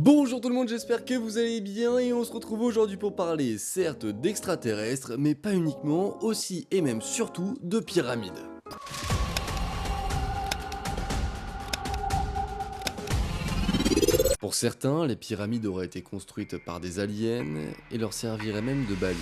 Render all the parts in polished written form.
Bonjour tout le monde, j'espère que vous allez bien et on se retrouve aujourd'hui pour parler certes d'extraterrestres, mais pas uniquement, aussi et même surtout de pyramides. Pour certains, les pyramides auraient été construites par des aliens et leur serviraient même de balises.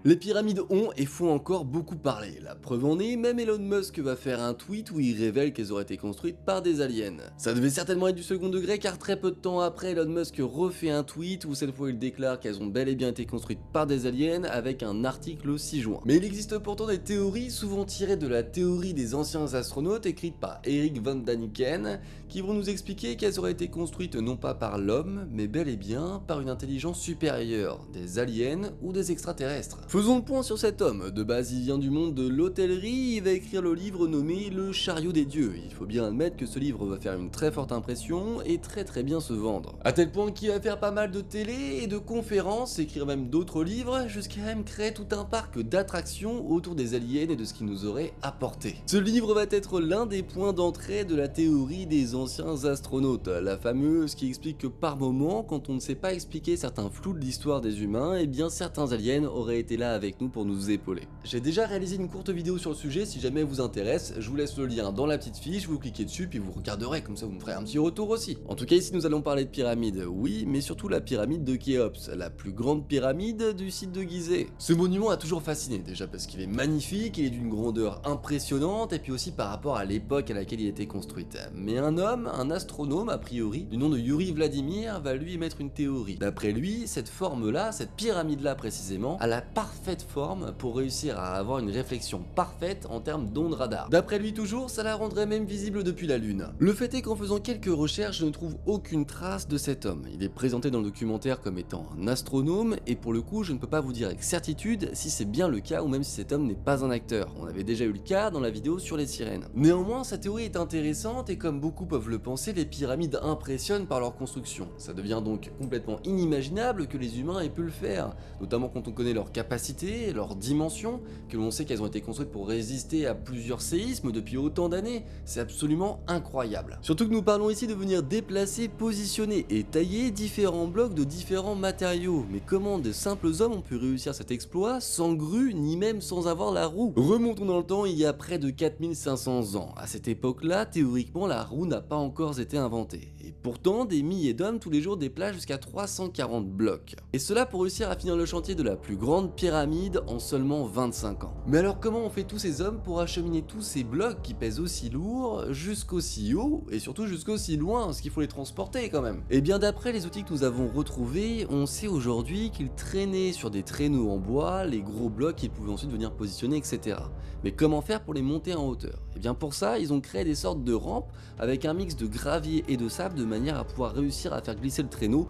Les pyramides ont et font encore beaucoup parler. La preuve en est, même Elon Musk va faire un tweet où il révèle qu'elles auraient été construites par des aliens. Ça devait certainement être du second degré car très peu de temps après, Elon Musk refait un tweet où cette fois il déclare qu'elles ont bel et bien été construites par des aliens avec un article le 6 juin. Mais il existe pourtant des théories souvent tirées de la théorie des anciens astronautes écrite par Eric von Daniken qui vont nous expliquer qu'elles auraient été construites non pas par l'homme mais bel et bien par une intelligence supérieure, des aliens ou des extraterrestres. Faisons le point sur cet homme. De base, il vient du monde de l'hôtellerie, il va écrire le livre nommé Le Chariot des Dieux. Il faut bien admettre que ce livre va faire une très forte impression et très bien se vendre. À tel point qu'il va faire pas mal de télé et de conférences, écrire même d'autres livres, jusqu'à même créer tout un parc d'attractions autour des aliens et de ce qu'ils nous auraient apporté. Ce livre va être l'un des points d'entrée de la théorie des anciens astronautes, la fameuse qui explique que par moment, quand on ne sait pas expliquer certains flous de l'histoire des humains, eh bien certains aliens auraient été là avec nous pour nous épauler. J'ai déjà réalisé une courte vidéo sur le sujet, si jamais vous intéresse, je vous laisse le lien dans la petite fiche, vous cliquez dessus puis vous regarderez, comme ça vous me ferez un petit retour aussi. En tout cas ici nous allons parler de pyramide, oui, mais surtout la pyramide de Khéops, la plus grande pyramide du site de Gizeh. Ce monument a toujours fasciné, déjà parce qu'il est magnifique, il est d'une grandeur impressionnante, et puis aussi par rapport à l'époque à laquelle il a été construite. Mais un homme, un astronome a priori, du nom de Yuri Vladimir, va lui émettre une théorie. D'après lui, cette forme-là, cette pyramide-là précisément, a la parfaite forme pour réussir à avoir une réflexion parfaite en termes d'ondes radar. D'après lui toujours, ça la rendrait même visible depuis la Lune. Le fait est qu'en faisant quelques recherches, je ne trouve aucune trace de cet homme. Il est présenté dans le documentaire comme étant un astronome, et pour le coup, je ne peux pas vous dire avec certitude si c'est bien le cas ou même si cet homme n'est pas un acteur. On avait déjà eu le cas dans la vidéo sur les sirènes. Néanmoins, sa théorie est intéressante et comme beaucoup peuvent le penser, les pyramides impressionnent par leur construction. Ça devient donc complètement inimaginable que les humains aient pu le faire, notamment quand on connaît leur capacité, leur dimension, que l'on sait qu'elles ont été construites pour résister à plusieurs séismes depuis autant d'années. C'est absolument incroyable. Surtout que nous parlons ici de venir déplacer, positionner et tailler différents blocs de différents matériaux. Mais comment de simples hommes ont pu réussir cet exploit sans grue ni même sans avoir la roue? Remontons dans le temps il y a près de 4500 ans. À cette époque-là, théoriquement, la roue n'a pas encore été inventée. Et pourtant, des milliers d'hommes tous les jours déplacent jusqu'à 340 blocs. Et cela pour réussir à finir le chantier de la plus grande pyramide en seulement 25 ans. Mais alors comment on fait tous ces hommes pour acheminer tous ces blocs qui pèsent aussi lourd jusqu'aussi haut et surtout jusqu'aussi loin, parce qu'il faut les transporter quand même? Et bien d'après les outils que nous avons retrouvés, on sait aujourd'hui qu'ils traînaient sur des traîneaux en bois les gros blocs qu'ils pouvaient ensuite venir positionner, etc. Mais comment faire pour les monter en hauteur? Et bien pour ça, ils ont créé des sortes de rampes avec un mix de gravier et de sable de manière à pouvoir réussir à faire glisser le traîneau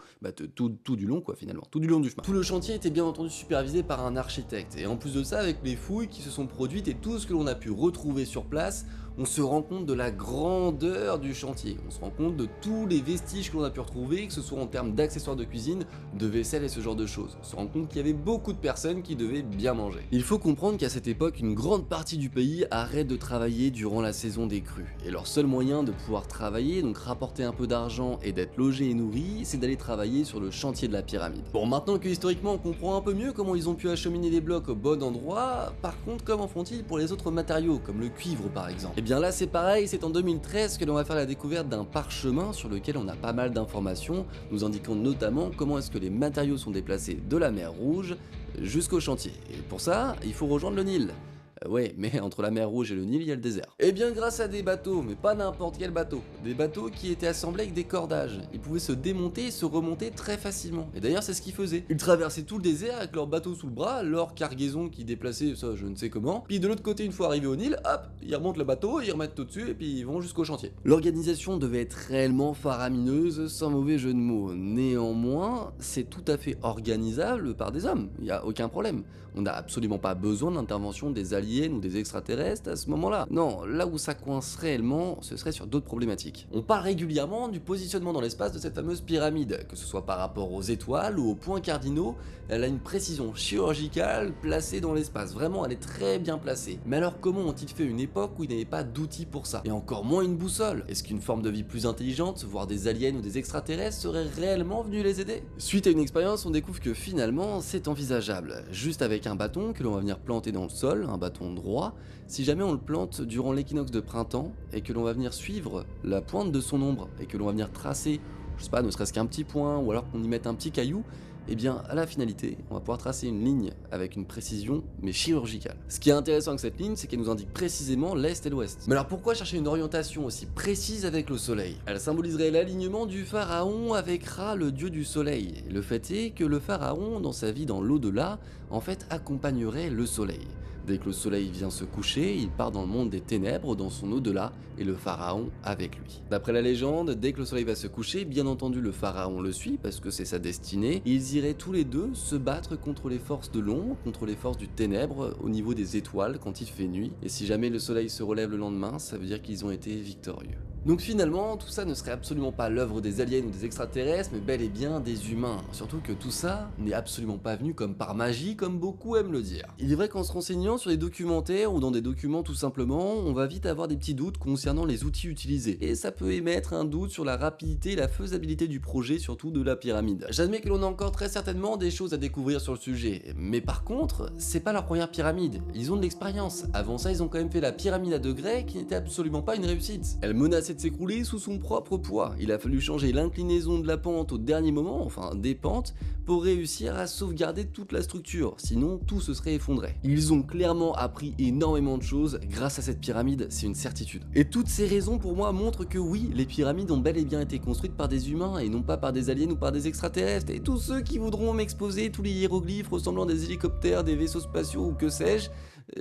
tout du long quoi finalement, tout du long du chemin. Tout le chantier était bien entendu supervisé par un architecte et en plus de ça, avec les fouilles qui se sont produites et tout ce que l'on a pu retrouver sur place, on se rend compte de la grandeur du chantier, on se rend compte de tous les vestiges que l'on a pu retrouver, que ce soit en termes d'accessoires de cuisine, de vaisselle et ce genre de choses. On se rend compte qu'il y avait beaucoup de personnes qui devaient bien manger. Il faut comprendre qu'à cette époque, une grande partie du pays arrête de travailler durant la saison des crues. Et leur seul moyen de pouvoir travailler, donc rapporter un peu d'argent et d'être logé et nourri, c'est d'aller travailler sur le chantier de la pyramide. Bon, maintenant que historiquement on comprend un peu mieux comment ils ont pu acheminer les blocs au bon endroit, par contre comment font-ils pour les autres matériaux, comme le cuivre par exemple? Et bien là c'est pareil, c'est en 2013 que l'on va faire la découverte d'un parchemin sur lequel on a pas mal d'informations, nous indiquant notamment comment est-ce que les matériaux sont déplacés de la mer Rouge jusqu'au chantier. Et pour ça, il faut rejoindre le Nil. Ouais, mais entre la mer Rouge et le Nil, il y a le désert. Et bien grâce à des bateaux, mais pas n'importe quel bateau, des bateaux qui étaient assemblés avec des cordages. Ils pouvaient se démonter et se remonter très facilement. Et d'ailleurs, c'est ce qu'ils faisaient. Ils traversaient tout le désert avec leur bateau sous le bras, leur cargaison qui déplaçait, ça je ne sais comment. Puis de l'autre côté, une fois arrivés au Nil, hop, ils remontent le bateau, ils remettent tout dessus et puis ils vont jusqu'au chantier. L'organisation devait être réellement faramineuse, sans mauvais jeu de mots. Néanmoins, c'est tout à fait organisable par des hommes. Il n'y a aucun problème. On n'a absolument pas besoin d'intervention des alliés aliens ou des extraterrestres à ce moment-là. Non, là où ça coince réellement, ce serait sur d'autres problématiques. On parle régulièrement du positionnement dans l'espace de cette fameuse pyramide, que ce soit par rapport aux étoiles ou aux points cardinaux, elle a une précision chirurgicale placée dans l'espace, vraiment elle est très bien placée. Mais alors comment ont-ils fait une époque où il n'y avait pas d'outils pour ça? Et encore moins une boussole? Est-ce qu'une forme de vie plus intelligente, voire des aliens ou des extraterrestres seraient réellement venus les aider? Suite à une expérience, on découvre que finalement c'est envisageable. Juste avec un bâton que l'on va venir planter dans le sol, un bâton droit, si jamais on le plante durant l'équinoxe de printemps et que l'on va venir suivre la pointe de son ombre et que l'on va venir tracer, je sais pas, ne serait-ce qu'un petit point ou alors qu'on y mette un petit caillou, et bien à la finalité, on va pouvoir tracer une ligne avec une précision mais chirurgicale. Ce qui est intéressant avec cette ligne, c'est qu'elle nous indique précisément l'est et l'ouest. Mais alors pourquoi chercher une orientation aussi précise avec le soleil? Elle symboliserait l'alignement du pharaon avec Ra, le dieu du soleil. Et le fait est que le pharaon, dans sa vie dans l'au-delà, en fait accompagnerait le soleil. Dès que le soleil vient se coucher, il part dans le monde des ténèbres, dans son au-delà, et le pharaon avec lui. D'après la légende, dès que le soleil va se coucher, bien entendu le pharaon le suit, parce que c'est sa destinée, et ils iraient tous les deux se battre contre les forces de l'ombre, contre les forces du ténèbre, au niveau des étoiles quand il fait nuit, et si jamais le soleil se relève le lendemain, ça veut dire qu'ils ont été victorieux. Donc finalement, tout ça ne serait absolument pas l'œuvre des aliens ou des extraterrestres, mais bel et bien des humains. Surtout que tout ça n'est absolument pas venu comme par magie, comme beaucoup aiment le dire. Il est vrai qu'en se renseignant sur des documentaires ou dans des documents tout simplement, on va vite avoir des petits doutes concernant les outils utilisés. Et ça peut émettre un doute sur la rapidité et la faisabilité du projet, surtout de la pyramide. J'admets que l'on a encore très certainement des choses à découvrir sur le sujet, mais par contre, c'est pas leur première pyramide. Ils ont de l'expérience. Avant ça, ils ont quand même fait la pyramide à degrés qui n'était absolument pas une réussite. Elle menaçait de s'écrouler sous son propre poids. Il a fallu changer l'inclinaison de la pente au dernier moment, enfin des pentes, pour réussir à sauvegarder toute la structure, sinon tout se serait effondré. Ils ont clairement appris énormément de choses grâce à cette pyramide, c'est une certitude. Et toutes ces raisons pour moi montrent que oui, les pyramides ont bel et bien été construites par des humains et non pas par des aliens ou par des extraterrestres. Et tous ceux qui voudront m'exposer tous les hiéroglyphes ressemblant à des hélicoptères, des vaisseaux spatiaux ou que sais-je,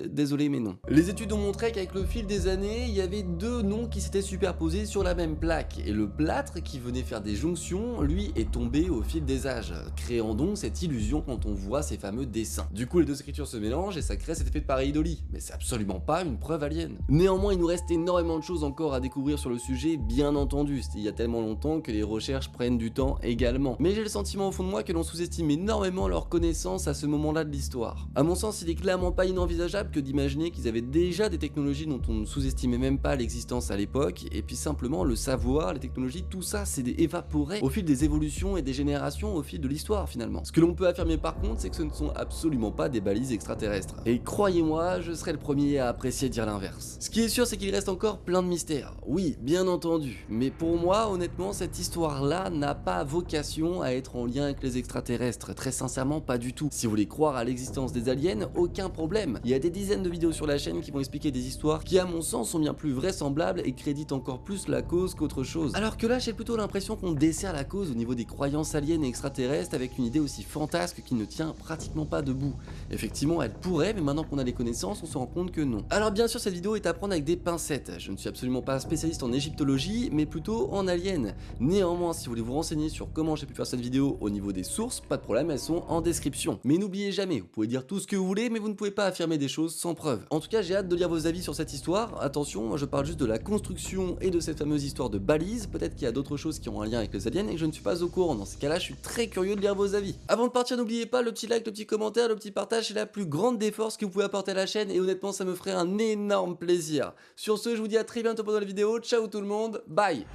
désolé mais non. Les études ont montré qu'avec le fil des années, il y avait deux noms qui s'étaient superposés sur la même plaque, et le plâtre qui venait faire des jonctions, lui, est tombé au fil des âges, créant donc cette illusion quand on voit ces fameux dessins. Du coup, les deux écritures se mélangent et ça crée cet effet de pareidolie, mais c'est absolument pas une preuve alien. Néanmoins, il nous reste énormément de choses encore à découvrir sur le sujet, bien entendu, c'était il y a tellement longtemps que les recherches prennent du temps également. Mais j'ai le sentiment au fond de moi que l'on sous-estime énormément leur connaissance à ce moment-là de l'histoire. À mon sens, il est clairement pas inenvisageable que d'imaginer qu'ils avaient déjà des technologies dont on ne sous-estimait même pas l'existence à l'époque, et puis simplement le savoir, les technologies, tout ça s'est évaporé au fil des évolutions et des générations, au fil de l'histoire finalement. Ce que l'on peut affirmer par contre, c'est que ce ne sont absolument pas des balises extraterrestres. Et croyez-moi, je serais le premier à apprécier dire l'inverse. Ce qui est sûr, c'est qu'il reste encore plein de mystères. Oui, bien entendu, mais pour moi, honnêtement, cette histoire-là n'a pas vocation à être en lien avec les extraterrestres. Très sincèrement, pas du tout. Si vous voulez croire à l'existence des aliens, aucun problème. Il y a des dizaines de vidéos sur la chaîne qui vont expliquer des histoires qui, à mon sens, sont bien plus vraisemblables et créditent encore plus la cause qu'autre chose. Alors que là, j'ai plutôt l'impression qu'on dessert la cause au niveau des croyances aliens et extraterrestres avec une idée aussi fantasque qui ne tient pratiquement pas debout. Effectivement, elle pourrait, mais maintenant qu'on a les connaissances, on se rend compte que non. Alors bien sûr, cette vidéo est à prendre avec des pincettes. Je ne suis absolument pas spécialiste en égyptologie, mais plutôt en aliens. Néanmoins, si vous voulez vous renseigner sur comment j'ai pu faire cette vidéo au niveau des sources, pas de problème, elles sont en description. Mais n'oubliez jamais, vous pouvez dire tout ce que vous voulez, mais vous ne pouvez pas affirmer des choses sans preuve. En tout cas, j'ai hâte de lire vos avis sur cette histoire. Attention, moi je parle juste de la construction et de cette fameuse histoire de balises. Peut-être qu'il y a d'autres choses qui ont un lien avec les aliens et que je ne suis pas au courant. Dans ces cas-là, je suis très curieux de lire vos avis. Avant de partir, n'oubliez pas le petit like, le petit commentaire, le petit partage, c'est la plus grande des forces que vous pouvez apporter à la chaîne et honnêtement, ça me ferait un énorme plaisir. Sur ce, je vous dis à très bientôt pour une nouvelle vidéo. Ciao tout le monde, bye!